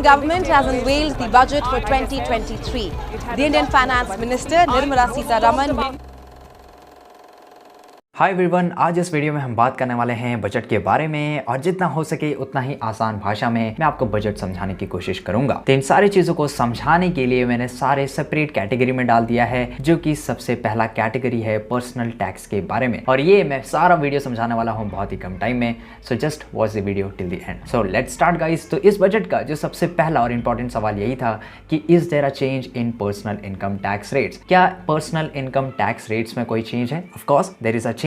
government has unveiled the budget for 2023. The Indian Finance Minister Nirmala Sitharaman. Hi everyone, आज इस video में हम बात करने वाले हैं बजट के बारे में और जितना हो सके उतना ही आसान भाषा में मैं आपको बजट समझाने की कोशिश करूंगा। तो इन सारी चीजों को समझाने के लिए मैंने सारे सेपरेट कैटेगरी में डाल दिया है, जो कि सबसे पहला कैटेगरी है पर्सनल टैक्स के बारे में। और ये मैं सारा वीडियो समझाने वाला हूँ बहुत ही कम टाइम में, so just watch the video till the end. So let's start guys. तो इस बजट का जो सबसे पहला और इंपॉर्टेंट सवाल यही था कि is there a change in personal income tax rates. क्या पर्सनल इनकम टैक्स रेट्स में कोई चेंज है? Of course there is a change,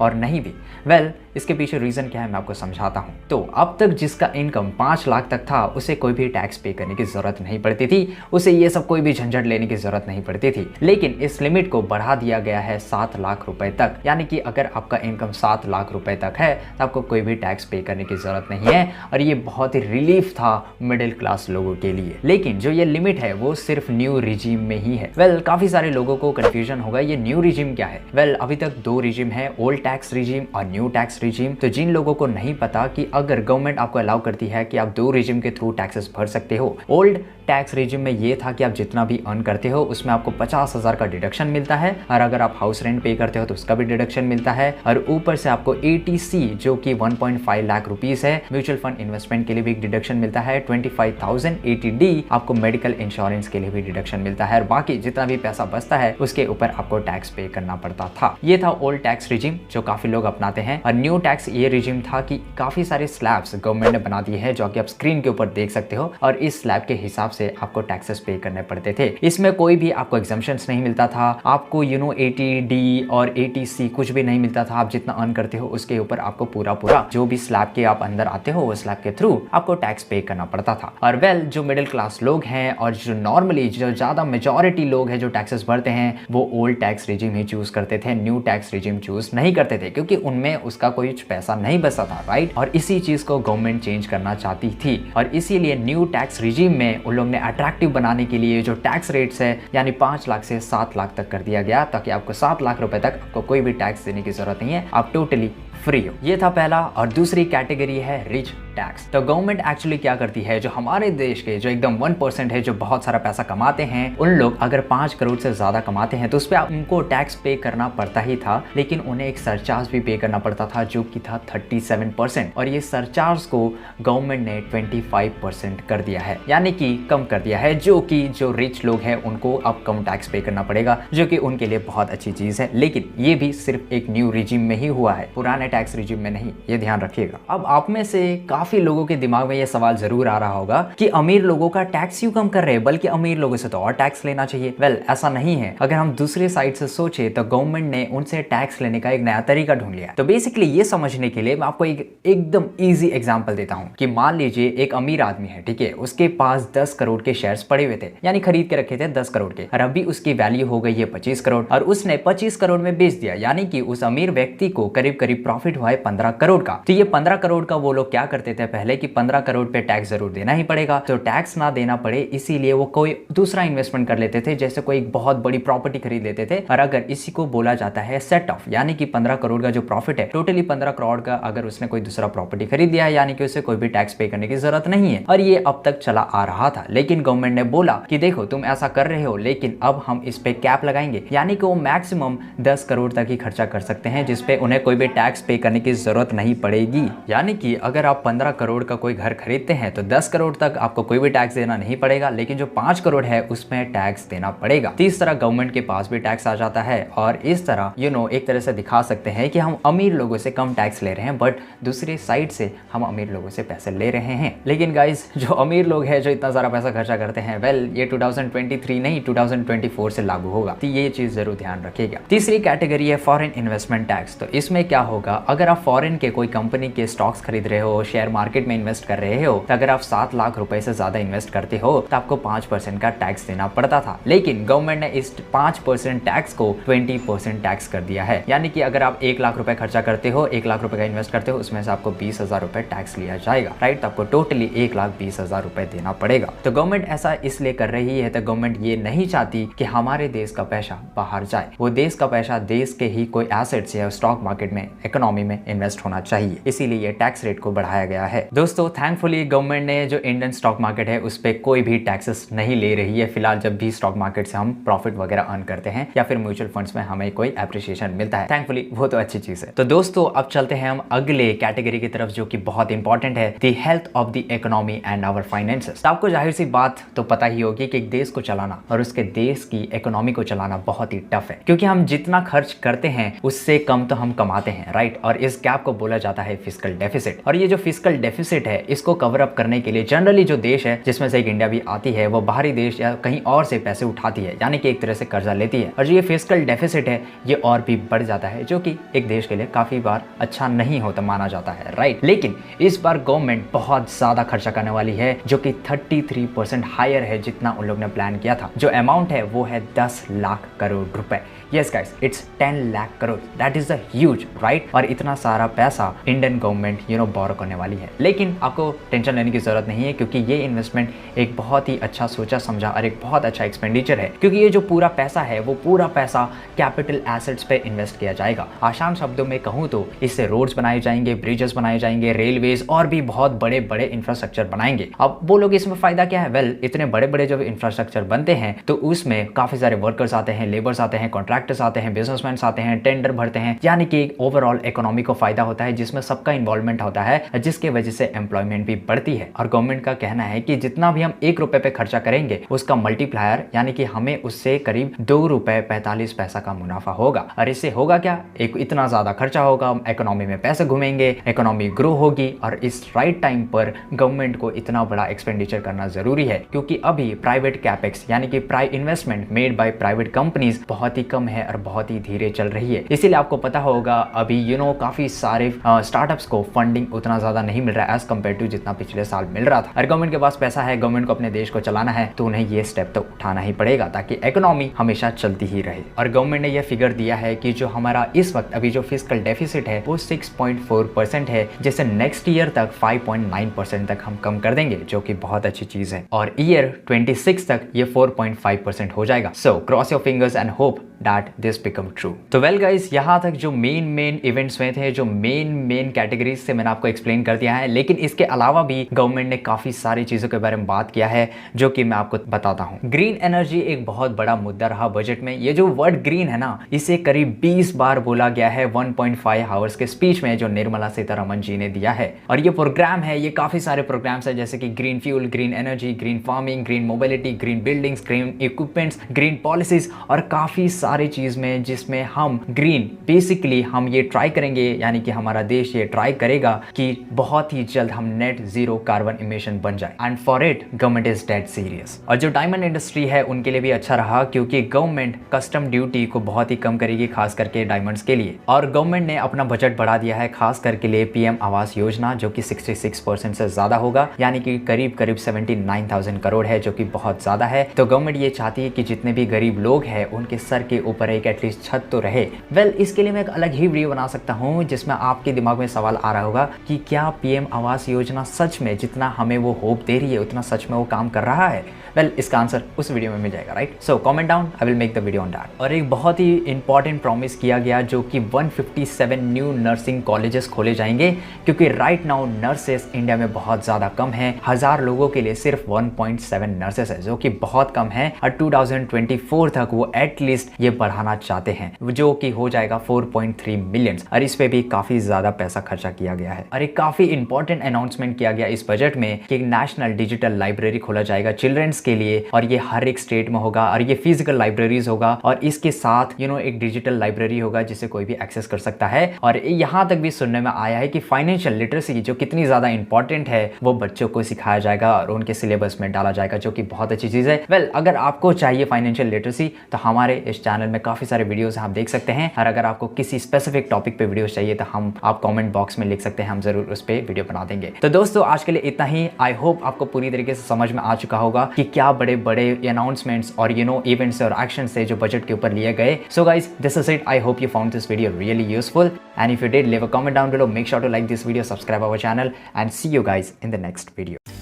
और नहीं भी। वेल, इसके पीछे रीजन क्या है मैं आपको समझाता हूं। तो अब तक जिसका इनकम 5 लाख तक था उसे कोई भी टैक्स पे करने की जरूरत नहीं पड़ती थी, उसे ये सब कोई भी झंझट लेने की जरूरत नहीं पड़ती थी। लेकिन इस लिमिट को बढ़ा दिया गया है 7 लाख रुपए तक, यानी कि अगर आपका इनकम 7 लाख रुपए तक है तो आपको कोई भी टैक्स पे करने की जरूरत नहीं है। और ये बहुत ही रिलीफ था मिडिल क्लास लोगों के लिए। लेकिन जो ये लिमिट है वो सिर्फ न्यू रिजीम में ही है। वेल, काफी सारे लोगों को कंफ्यूजन होगा ये न्यू रिजीम क्या है। वेल, अभी तक 2 रिजीम है, ओल्ड टैक्स रिजीम और न्यू टैक्स रिजीम। तो जिन लोगों को नहीं पता कि अगर गवर्नमेंट आपको अलाउ करती है कि आप 2 रिजीम के थ्रू टैक्सेस भर सकते हो। ओल्ड टैक्स रिजीम में ये था कि आप जितना भी अर्न करते हो उसमें आपको 50,000 का डिडक्शन मिलता है, और अगर आप हाउस रेंट पे करते हो तो उसका भी डिडक्शन मिलता है, और ऊपर से आपको 80C जो कि 1.5 लाख रुपीस है, म्यूचुअल फंड इन्वेस्टमेंट के लिए भी एक डिडक्शन मिलता है, 25,000 80D आपको मेडिकल इंश्योरेंस के लिए भी डिडक्शन मिलता है, और बाकी जितना भी पैसा बचता है उसके ऊपर आपको टैक्स पे करना पड़ता था। ये था ओल्ड टैक्स रिजीम जो काफी लोग अपनाते हैं। और न्यू टैक्स ये रिजीम था कि काफी सारे स्लैब्स गवर्नमेंट ने बना दिए हैं जो कि आप स्क्रीन के ऊपर देख सकते हो, और इस स्लैब के हिसाब से आपको टैक्सेस पे करने पड़ते थे। इसमें कोई भी आपको एग्जम्पशंस नहीं मिलता था, आपको 80D और 80C कुछ भी नहीं मिलता था। आप जितना अर्न करते हो उसके ऊपर आपको पूरा जो भी स्लैब के आप अंदर आते हो वो स्लैब के थ्रू आपको टैक्स पे करना पड़ता था। और वेल, जो मिडिल क्लास लोग हैं और जो नॉर्मली जो ज्यादा मेजॉरिटी लोग हैं जो टैक्सेस भरते हैं वो ओल्ड टैक्स रिजीम ही चूज करते थे, न्यू टैक्स रिजीम चूज नहीं करते थे, क्योंकि उनमें उसका कोई पैसा नहीं बचता था, राइट। और इसी चीज को गवर्नमेंट चेंज करना चाहती थी, और इसीलिए न्यू टैक्स रिजीम में उन लोग ने अट्रैक्टिव बनाने के लिए जो टैक्स रेट्स है यानी 5 लाख से 7 लाख तक कर दिया गया, ताकि आपको 7 लाख रुपए तक आपको कोई भी टैक्स देने की जरूरत नहीं है, आप टोटली फ्री हो। ये था पहला। और दूसरी कैटेगरी है रिच टैक्स। तो गवर्नमेंट एक्चुअली क्या करती है, जो हमारे देश के जो एकदम 1% है जो बहुत सारा पैसा कमाते हैं, उन लोग अगर 5 करोड़ से ज्यादा कमाते हैं तो उस पर उनको टैक्स पे करना पड़ता ही था, लेकिन उन्हें एक सरचार्ज भी पे करना पड़ता था जो कि था 37%। और ये सरचार्ज को गवर्नमेंट ने 25% कर दिया है, यानी कि कम कर दिया है, जो कि जो रिच लोग हैं उनको अब कम टैक्स पे करना पड़ेगा, जो कि उनके लिए बहुत अच्छी चीज है। लेकिन ये भी सिर्फ एक न्यू रिजीम में ही हुआ है, पुराने टैक्स रिजीम में नहीं, ये ध्यान रखिएगा। अब आप में से काफी लोगों के दिमाग में ये सवाल जरूर आ रहा होगा कि अमीर लोगों का टैक्स क्यों कम कर रहे हैं, बल्कि अमीर लोगों से तो और टैक्स लेना चाहिए। वेल, ऐसा नहीं है। अगर हम दूसरे साइड से सोचे तो गवर्नमेंट ने उनसे टैक्स लेने का एक नया तरीका ढूंढ लिया। तो बेसिकली ये समझने के लिए मैं आपको एकदम इजी एग्जांपल देता हूं कि मान लीजिए एक अमीर आदमी है, ठीक है, उसके पास 10 करोड़ के शेयर्स पड़े हुए थे, यानी खरीद के रखे थे 10 करोड़ के, और अभी उसकी वैल्यू हो गई है 25 करोड़, और उसने 25 करोड़ में बेच दिया, यानी कि उस अमीर व्यक्ति को करीब करीब प्रॉफिट हुआ है 15 करोड़ का। तो ये 15 करोड़ का वो लोग क्या करते थे पहले कि 15 करोड़ पे टैक्स जरूर देना ही पड़ेगा, तो टैक्स ना देना पड़े इसीलिए वो कोई दूसरा इन्वेस्टमेंट कर लेते थे, जैसे कोई बहुत बड़ी प्रॉपर्टी खरीद लेते थे। और अगर इसी को बोला जाता है सेट ऑफ, यानी कि 15 करोड़ का जो प्रॉफिट है, टोटली 15 करोड़ का अगर उसने कोई दूसरा प्रॉपर्टी खरीद लिया है, यानी कि उसे कोई भी टैक्स पे करने की जरूरत नहीं है। और ये अब तक चला आ रहा था, लेकिन गवर्नमेंट ने बोला कि देखो तुम ऐसा कर रहे हो, लेकिन अब हम इस पे कैप लगाएंगे, यानी कि वो मैक्सिमम 10 करोड़ तक ही खर्चा कर सकते हैं, जिसपे उन्हें कोई भी टैक्स पे करने की जरूरत नहीं पड़ेगी। यानी कि अगर आप 15 करोड़ का कोई घर खरीदते हैं तो 10 करोड़ तक आपको कोई भी टैक्स देना नहीं पड़ेगा, लेकिन जो 5 करोड़ है उसमें टैक्स देना पड़ेगा। तो इस तरह गवर्नमेंट के पास भी टैक्स आ जाता है, और इस तरह एक तरह से दिखा सकते हैं कि हम अमीर लोगों से कम टैक्स ले रहे हैं, बट दूसरी साइड से हम अमीर लोगों से पैसे ले रहे हैं। लेकिन गाइस, जो अमीर लोग हैं जो इतना सारा पैसा खर्चा करते हैं, वेल, ये 2023 नहीं 2024 से लागू होगा, तो ये चीज जरूर ध्यान रखिएगा। तीसरी कैटेगरी है फॉरेन इन्वेस्टमेंट टैक्स। तो इसमें क्या होगा, अगर आप फॉरेन के कोई कंपनी के स्टॉक्स खरीद रहे हो, शेयर मार्केट में इन्वेस्ट कर रहे हो, तो अगर आप 7 लाख रुपए से ज्यादा इन्वेस्ट करते हो तो आपको 5% का टैक्स देना पड़ता था। लेकिन गवर्नमेंट ने इस 5% टैक्स को 20% टैक्स कर दिया है, यानी कि अगर आप 1 लाख रुपए खर्चा करते हो, 1 लाख रुपए का इन्वेस्ट करते हो, उसमें से आपको 20,000 रुपए टैक्स लिया जाएगा, राइट। तो आपको टोटली 1,20,000 रुपए देना पड़ेगा। तो गवर्नमेंट ऐसा इसलिए कर रही है, तो गवर्नमेंट ये नहीं चाहती कि हमारे देश का पैसा बाहर जाए। वो देश का पैसा देश के ही कोई एसेट्स या स्टॉक मार्केट में, इकोनॉमी में इन्वेस्ट होना चाहिए, इसीलिए ये टैक्स रेट को बढ़ाया गया है। दोस्तों थैंकफुली गवर्नमेंट ने जो इंडियन स्टॉक मार्केट है उस पर कोई भी टैक्सेस नहीं ले रही है फिलहाल, जब भी स्टॉक मार्केट से हम प्रॉफिट वगैरह अर्न करते हैं या फिर म्यूचुअल फंड्स में हमें कोई एप्रिसिएशन मिलता है, थैंकफुली वो तो अच्छी चीज है। तो दोस्तों अब चलते हैं हम अगले कैटेगरी की तरफ जो कि बहुत इंपॉर्टेंट है, the health of the economy and our finances. आपको जाहिर सी बात तो पता ही होगी कि एक देश को चलाना और उसके देश की इकोनॉमी को चलाना बहुत ही टफ है, क्योंकि हम जितना खर्च करते हैं उससे कम तो हम कमाते हैं, राइट। और इस गैप को बोला जाता है फिस्कल डेफिसिट। और ये जो फिस्कल डेफिसिट है इसको कवर अप करने के लिए जनरली जो देश है, जिसमें से एक इंडिया भी आती है, वो बाहरी देश या कहीं और से पैसे उठाती है, यानी कि एक तरह से कर्जा लेती है। और जो ये फिस्कल डेफिसिट है ये और भी बढ़ जाता है, जो कि एक देश के लिए काफी बार अच्छा नहीं होता माना जाता है, राइट। लेकिन इस बार गवर्नमेंट बहुत ज्यादा खर्चा करने वाली है, जो कि 33% हायर है जितना उन लोग ने प्लान किया था। जो अमाउंट है वो है 10 लाख करोड़ रुपए। Yes guys, it's 10 lakh crore, that is the huge, right. और इतना सारा पैसा इंडियन गवर्नमेंट बोरो करने वाली है। लेकिन आपको टेंशन लेने की जरूरत नहीं है, क्योंकि ये इन्वेस्टमेंट एक बहुत ही अच्छा सोचा समझा और एक बहुत अच्छा एक्सपेंडिचर है, क्योंकि ये जो पूरा पैसा है वो पूरा पैसा कैपिटल एसेट्स पे इन्वेस्ट किया जाएगा। आसान शब्दों में कहूँ तो इससे रोड्स बनाए जाएंगे, ब्रिजेस बनाए जाएंगे, रेलवेज और भी बहुत बड़े बड़े इंफ्रास्ट्रक्चर बनाएंगे। अब बोलोगे इसमें फायदा क्या है? वेल, इतने बड़े बड़े जब इंफ्रास्ट्रक्चर बनते हैं तो उसमें काफी सारे वर्कर्स आते हैं, लेबर्स आते हैं, कॉन्ट्रैक्टर्स आते हैं, बिजनेसमैन आते हैं, टेंडर भरते हैं, यानी कि ओवरऑल इकोनॉमी को फायदा होता है, जिसमें सबका इन्वॉल्वमेंट होता है, जिसके वजह से एम्प्लॉयमेंट भी बढ़ती है। और गवर्नमेंट का कहना है कि जितना भी हम 1 रुपए पे खर्चा करेंगे उसका मल्टीप्लायर यानी कि हमें उससे करीब 2 रुपए 45 पैसा का मुनाफा होगा। और इससे होगा क्या? एक इतना ज्यादा खर्चा होगा, इकोनॉमी में पैसे घूमेंगे, इकोनॉमी ग्रो होगी। और इस राइट टाइम पर गवर्नमेंट को इतना बड़ा एक्सपेंडिचर करना जरूरी है, क्योंकि अभी प्राइवेट कैपेक्स यानी कि investment made by private companies बहुत ही कम है और बहुत ही धीरे चल रही है। इसीलिए आपको पता होगा अभी काफी सारे स्टार्टअप्स को फंडिंग उतना ज्यादा नहीं मिल रहा है एज कम्पेयर टू जितना पिछले साल मिल रहा था। और गवर्नमेंट के पास पैसा है, गवर्नमेंट को अपने देश को चलाना है, तो उन्हें ये स्टेप तो उठाना ही पड़ेगा ताकि इकोनॉमी हमेशा चलती ही रहे। और गवर्नमेंट ने यह फिगर दिया है कि जो हमारा इस वक्त अभी जो फिस्कल डेफिसिट है वो 6.4% है, जिसे नेक्स्ट ईयर तक 5.9% तक हम कम कर देंगे, जो कि बहुत अच्छी चीज है। और ईयर 26 तक ये 4.5% हो जाएगा। So cross your fingers and hope that this become true. तो वेल गाइस, यहाँ तक जो मेन इवेंट्स में थे, जो मेन कैटेगरीज से मैंने आपको एक्सप्लेन कर दिया है। लेकिन इसके अलावा भी गवर्नमेंट ने काफी सारी चीजों के बारे में बात किया है, जो कि मैं आपको बताता हूँ। ग्रीन एनर्जी एक बहुत बड़ा मुद्दा रहा बजट में। ये जो वर्ड ग्रीन है ना, इसे करीब 20 बार बोला गया है 1.5 आवर्स के स्पीच में जो निर्मला सीतारमण जी ने दिया है। और ये प्रोग्राम है, ये काफी सारे प्रोग्राम्स है, जैसे कि green fuel, green energy, green farming, green mobility, green buildings, green equipments, green policies और काफी सारी चीज में, जिसमें हम ग्रीन बेसिकली हम ये ट्राई करेंगे, यानी कि हमारा देश ये ट्राई करेगा कि बहुत ही जल्द हम नेट जीरो कार्बन इमिशन बन जाए। And for it government is dead serious. और जो डायमंड इंडस्ट्री है उनके लिए भी अच्छा रहा, क्योंकि गवर्नमेंट कस्टम ड्यूटी को बहुत ही कम करेगी, खास करके डायमंड्स के लिए। और गवर्नमेंट ने अपना बजट बढ़ा दिया है, खास करके लिए पीएम आवास योजना, जो कि 66% से ज्यादा होगा, यानी कि करीब 79,000 करोड़ है, जो कि बहुत ज्यादा है। तो गवर्नमेंट ये चाहती है कि जितने भी गरीब लोग हैं उनके सर के ऊपर एक एटलीस्ट छत तो रहे। वेल, इसके लिए मैं एक अलग ही वीडियो बना सकता हूँ, जिसमें आपके दिमाग में सवाल आ रहा होगा कि क्या पीएम आवास योजना सच में जितना हमें वो होप दे रही है उतना सच में वो काम कर रहा है? वेल, इसका आंसर उस वीडियो में मिल जाएगा, right. So comment down, I will make the video on that. और एक बहुत ही इंपॉर्टेंट प्रॉमिस किया गया, जो कि 157 न्यू नर्सिंग कॉलेजेस खोले जाएंगे, क्योंकि राइट नाउ नर्सेस इंडिया में बहुत ज्यादा कम है। 1000 लोगों के लिए सिर्फ 1.7 नर्सेस है, जो कि बहुत कम है। और 2024 तक वो एटलीस्ट ये बढ़ाना चाहते हैं, जो कि हो जाएगा 4.3 मिलियन। और इस पे भी काफी ज्यादा पैसा खर्चा किया गया है। और एक काफी इंपॉर्टेंट अनाउंसमेंट किया गया इस बजट में कि एक नेशनल डिजिटल लाइब्रेरी खोला जाएगा चिल्ड्रंस के लिए, और ये हर एक स्टेट में होगा। और ये फिजिकल लाइब्रेरीज होगा, और इसके साथ एक डिजिटल लाइब्रेरी होगा जिसे कोई भी एक्सेस कर सकता है। और यहाँ तक भी सुनने में आया है कि फाइनेंशियल लिटरेसी जो कितनी ज्यादा इंपॉर्टेंट है वो बच्चों को सिखाया जाएगा और उनके सिलेबस में डाला जाएगा, जो कि बहुत अच्छी चीज है। वेल, अगर आपको चाहिए फाइनेंशियल लिटरेसी तो हमारे इस चैनल में काफी सारे वीडियोस आप देख सकते हैं। और अगर आपको किसी स्पेसिफिक टॉपिक पे वीडियोस चाहिए तो आप कमेंट बॉक्स में लिख सकते हैं, हम जरूर उस पे वीडियो बना देंगे। तो दोस्तों, आज के लिए इतना ही। आई होप आपको पूरी तरीके से समझ में आ चुका होगा कि क्या बड़े बड़े अनाउंसमेंट्स और इवेंट्स और एक्शंस थे जो बजट के ऊपर लिए गए। So guys, this is it. I hope you found this video really useful, and if you did, leave a comment down below, make sure to like this video, subscribe our channel, and see you guys in the next video.